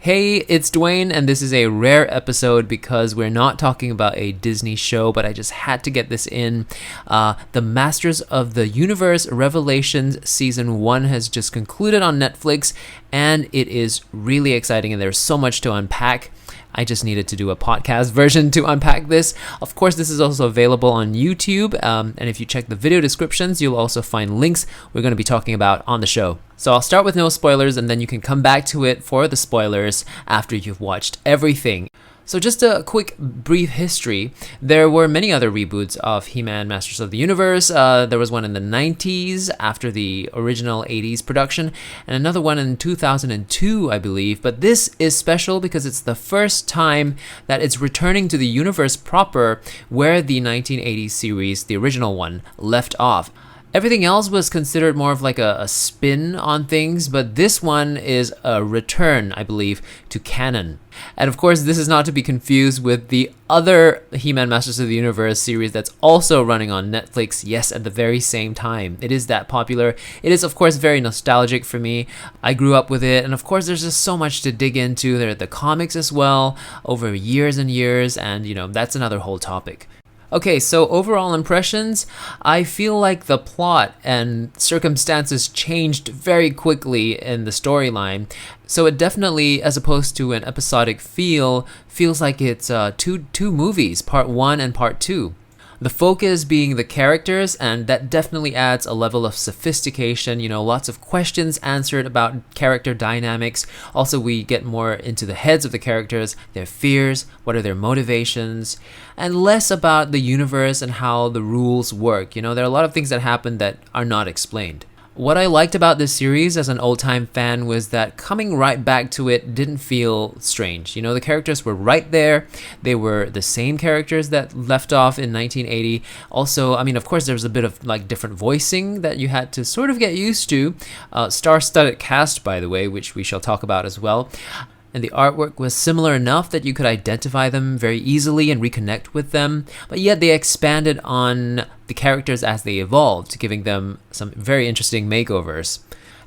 Hey, it's Dwayne, and this is a rare episode because we're not talking about a Disney show, but I just had to get this in. The Masters of the Universe Revelations Season 1 has just concluded on Netflix, and it is really exciting, and there's so much to unpack. I just needed to do a podcast version to unpack this. Of course, this is also available on YouTube, and if you check the video descriptions, you'll also find links we're going to be talking about on the show. So I'll start with no spoilers, and then you can come back to it for the spoilers after you've watched everything. So just a quick brief history. There were many other reboots of He-Man Masters of the Universe. There was one in the 90s after the original 80s production, and another one in 2002, I believe. But this is special because it's the first time that it's returning to the universe proper where the 1980s series, the original one, left off. Everything else was considered more of like a spin on things, but this one is a return, I believe, to canon. And of course, this is not to be confused with the other He-Man Masters of the Universe series that's also running on Netflix, yes, at the very same time. It is that popular. It is, of course, very nostalgic for me. I grew up with it, and of course, there's just so much to dig into. There are the comics as well, over years and years, and that's another whole topic. Okay, so overall impressions, I feel like the plot and circumstances changed very quickly in the storyline. So it definitely, as opposed to an episodic feel, feels like it's two movies, part 1 and part 2. The focus being the characters, and that definitely adds a level of sophistication, lots of questions answered about character dynamics. Also, we get more into the heads of the characters, their fears, what are their motivations, and less about the universe and how the rules work. There are a lot of things that happen that are not explained. What I liked about this series as an old-time fan was that coming right back to it didn't feel strange. The characters were right there. They were the same characters that left off in 1980. Also, of course, there was a bit of different voicing that you had to sort of get used to. Star-studded cast, by the way, which we shall talk about as well. And the artwork was similar enough that you could identify them very easily and reconnect with them, but yet they expanded on the characters as they evolved, giving them some very interesting makeovers.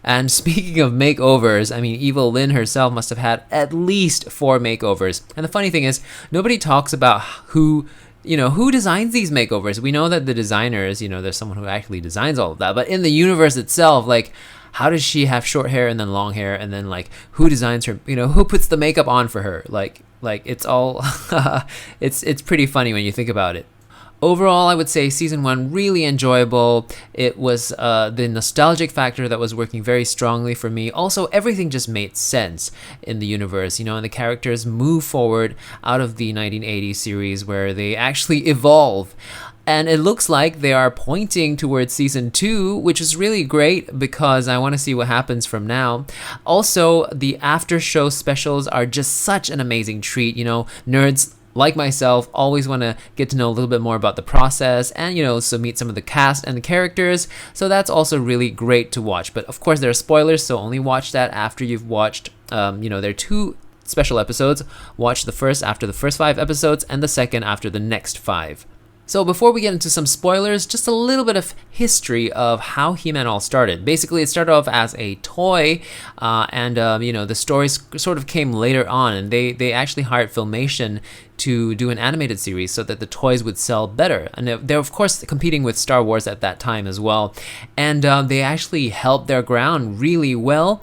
And speaking of makeovers, Evil Lynn herself must have had at least 4 makeovers. And the funny thing is, nobody talks about who designs these makeovers. We know that the designers, there's someone who actually designs all of that, but in the universe itself, how does she have short hair and then long hair, and then who designs her, who puts the makeup on for her? It's all it's pretty funny when you think about it. Overall, I would say season 1 really enjoyable. It was the nostalgic factor that was working very strongly for me. Also, everything just made sense in the universe, and the characters move forward out of the 1980s series where they actually evolve. And it looks like they are pointing towards season 2, which is really great because I want to see what happens from now. Also, the after show specials are just such an amazing treat. Nerds like myself always want to get to know a little bit more about the process and, so meet some of the cast and the characters. So that's also really great to watch. But of course, there are spoilers, so only watch that after you've watched, there are 2 special episodes. Watch the first after the first 5 episodes and the second after the next 5. So before we get into some spoilers, just a little bit of history of how He-Man all started. Basically, it started off as a toy, and the stories sort of came later on, and they actually hired Filmation to do an animated series so that the toys would sell better. And they're of course competing with Star Wars at that time as well. And they actually held their ground really well.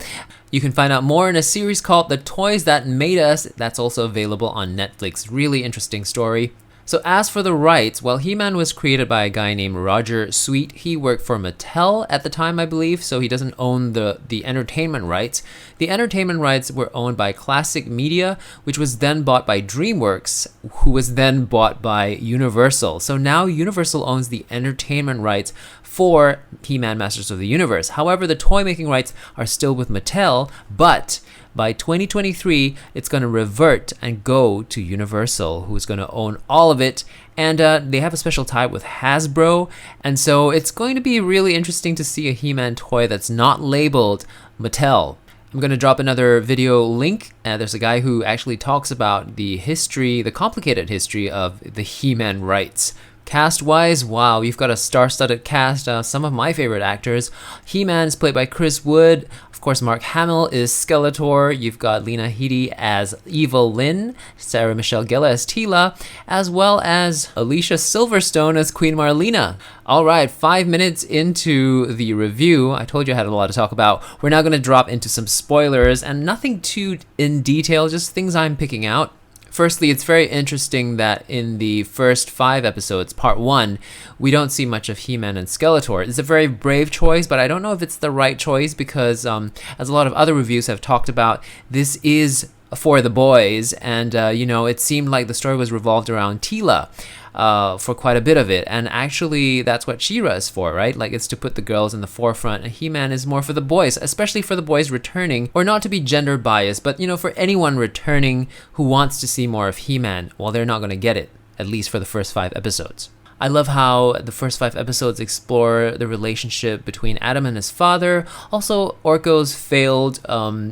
You can find out more in a series called The Toys That Made Us. That's also available on Netflix. Really interesting story. So as for the rights, well, He-Man was created by a guy named Roger Sweet. He worked for Mattel at the time, I believe, so he doesn't own the entertainment rights. The entertainment rights were owned by Classic Media, which was then bought by DreamWorks, who was then bought by Universal. So now Universal owns the entertainment rights for He-Man Masters of the Universe. However, the toy-making rights are still with Mattel, but by 2023, it's going to revert and go to Universal, who's going to own all of it. And they have a special tie with Hasbro. And so it's going to be really interesting to see a He-Man toy that's not labeled Mattel. I'm going to drop another video link. There's a guy who actually talks about the history, the complicated history of the He-Man rights Cast-wise, wow, you've got a star-studded cast. Some of my favorite actors. He-Man is played by Chris Wood. Of course, Mark Hamill is Skeletor. You've got Lena Headey as Evil Lynn, Sarah Michelle Gellar as Teela, as well as Alicia Silverstone as Queen Marlena. All right, 5 minutes into the review, I told you I had a lot to talk about. We're now going to drop into some spoilers, and nothing too in detail, just things I'm picking out. Firstly, it's very interesting that in the first 5 episodes, part 1, we don't see much of He-Man and Skeletor. It's a very brave choice, but I don't know if it's the right choice because, as a lot of other reviews have talked about, this is for the boys, and, it seemed like the story was revolved around Teela. For quite a bit of it, and actually that's what She-Ra is for, right? Like, it's to put the girls in the forefront, and He-Man is more for the boys, especially for the boys returning, or not to be gender biased, but for anyone returning who wants to see more of He-Man, well, they're not going to get it, at least for the first 5 episodes. I love how the first 5 episodes explore the relationship between Adam and his father. Also, Orko's failed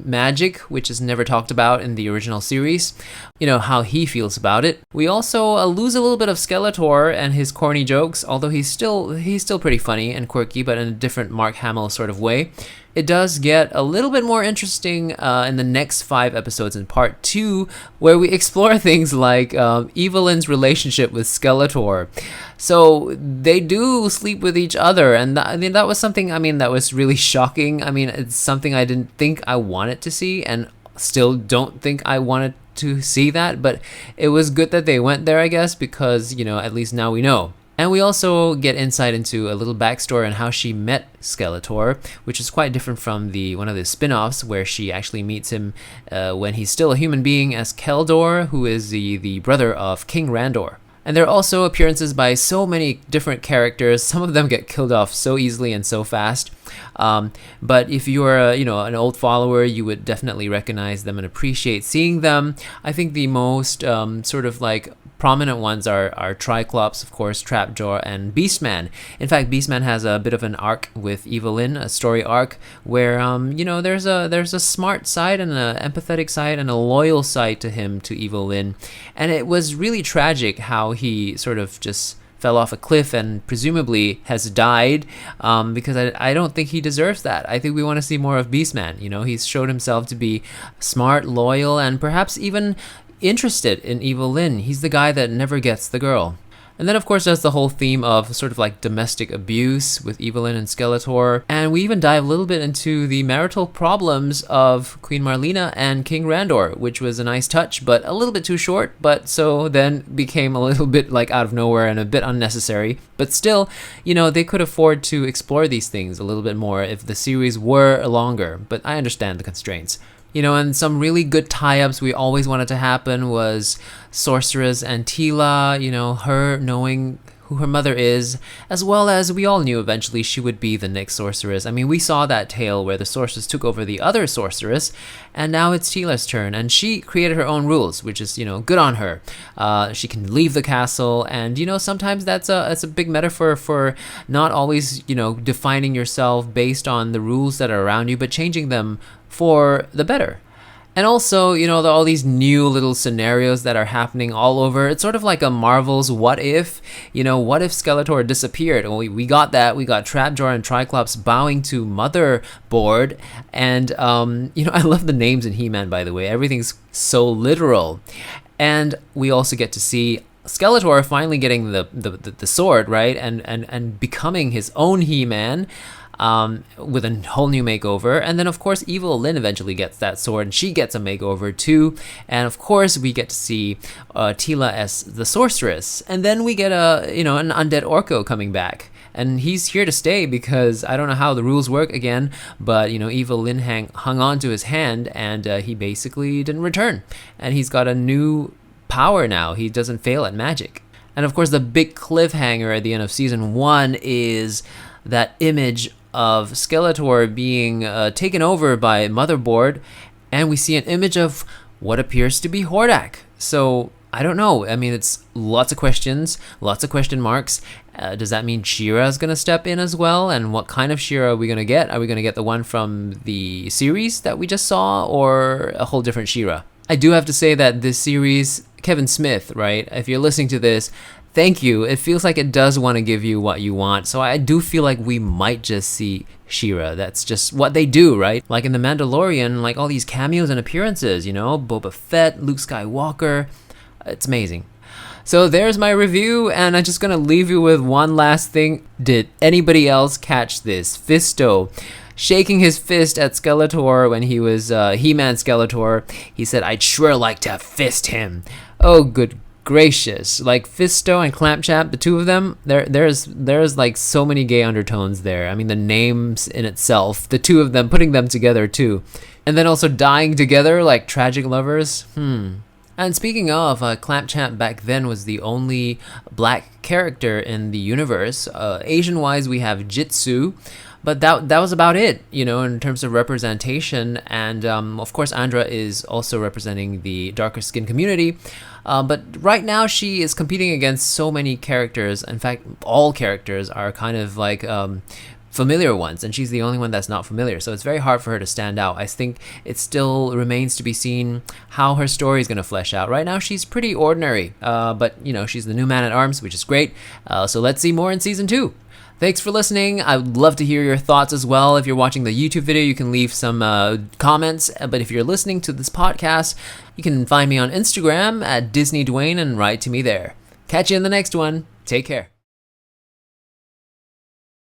magic, which is never talked about in the original series. How he feels about it. We also lose a little bit of Skeletor and his corny jokes, although he's still pretty funny and quirky, but in a different Mark Hamill sort of way. It does get a little bit more interesting in the next 5 episodes in part 2, where we explore things like Evelyn's relationship with Skeletor. So they do sleep with each other, and that was something, that was really shocking. It's something I didn't think I wanted to see, and still don't think I wanted to see that, but it was good that they went there, I guess, because, at least now we know. And we also get insight into a little backstory on how she met Skeletor, which is quite different from one of the spin-offs where she actually meets him when he's still a human being as Keldor, who is the brother of King Randor. And there are also appearances by so many different characters. Some of them get killed off so easily and so fast. But if you're an old follower, you would definitely recognize them and appreciate seeing them. I think the most sort of like prominent ones are Triclops, of course, Trapjaw, and Beastman. In fact, Beastman has a bit of an arc with Evelyn, a story arc where there's a smart side and an empathetic side and a loyal side to him, to Evelyn, and it was really tragic how he sort of just fell off a cliff and presumably has died because I don't think he deserves that. I think we want to see more of Beastman. He's showed himself to be smart, loyal, and perhaps even interested in Evelyn. He's the guy that never gets the girl. And then, of course, there's the whole theme of sort of like domestic abuse with Evelyn and Skeletor. And we even dive a little bit into the marital problems of Queen Marlena and King Randor, which was a nice touch, but a little bit too short. But so then became a little bit like out of nowhere and a bit unnecessary. But still, they could afford to explore these things a little bit more if the series were longer. But I understand the constraints. And some really good tie-ups we always wanted to happen was Sorceress and Teela, her knowing who her mother is, as well as we all knew eventually she would be the next sorceress. We saw that tale where the sorceress took over the other sorceress, and now it's Teela's turn, and she created her own rules, which is, good on her. She can leave the castle, and, sometimes that's a big metaphor for not always, defining yourself based on the rules that are around you, but changing them for the better. And also, all these new little scenarios that are happening all over. It's sort of like a Marvel's What If. What if Skeletor disappeared? Well, we got that. We got Trapjaw and Triclops bowing to Motherboard. And, I love the names in He-Man, by the way. Everything's so literal. And we also get to see Skeletor finally getting the sword, right? And becoming his own He-Man. With a whole new makeover. And then, of course, Evil Lynn eventually gets that sword, and she gets a makeover too. And, of course, we get to see Teela as the sorceress. And then we get an undead Orko coming back. And he's here to stay because I don't know how the rules work again, but, Evil Lynn hung on to his hand, and he basically didn't return. And he's got a new power now. He doesn't fail at magic. And, of course, the big cliffhanger at the end of Season 1 is that image of Skeletor being taken over by Motherboard, and we see an image of what appears to be Hordak. So I don't know. It's lots of questions, lots of question marks. Does that mean She-Ra is going to step in as well? And what kind of She-Ra are we going to get? Are we going to get the one from the series that we just saw, or a whole different She-Ra? I do have to say that this series, Kevin Smith, right? If you're listening to this, Thank you. It feels like it does want to give you what you want. So I do feel like we might just see She-Ra. That's just what they do, right? Like in The Mandalorian, like all these cameos and appearances, you know, Boba Fett, Luke Skywalker. It's amazing. So there's my review, and I'm just gonna leave you with one last thing. Did anybody else catch this? Fisto shaking his fist at Skeletor when he was He-Man Skeletor. He said, "I'd sure like to fist him." Oh, good gracious. Like Fisto and Clampchap, the two of them, there's like so many gay undertones there. I mean, the names in itself, the two of them, putting them together too. And then also dying together like tragic lovers. And speaking of, Clampchamp back then was the only black character in the universe. Asian-wise, we have Jitsu, but that was about it, you know, in terms of representation. And of course, Andra is also representing the darker skin community. But right now, she is competing against so many characters. In fact, all characters are kind of like familiar ones, and she's the only one that's not familiar, so it's very hard for her to stand out. I think it still remains to be seen how her story is going to flesh out. Right now she's pretty ordinary, but you know, she's the new Man-at-Arms, which is great. So let's see more in season 2. Thanks for listening. I would love to hear your thoughts as well. If you're watching the YouTube video, you can leave some comments, but if you're listening to this podcast, you can find me on Instagram at DisneyDwayne and write to me there. Catch you in the next one. Take care.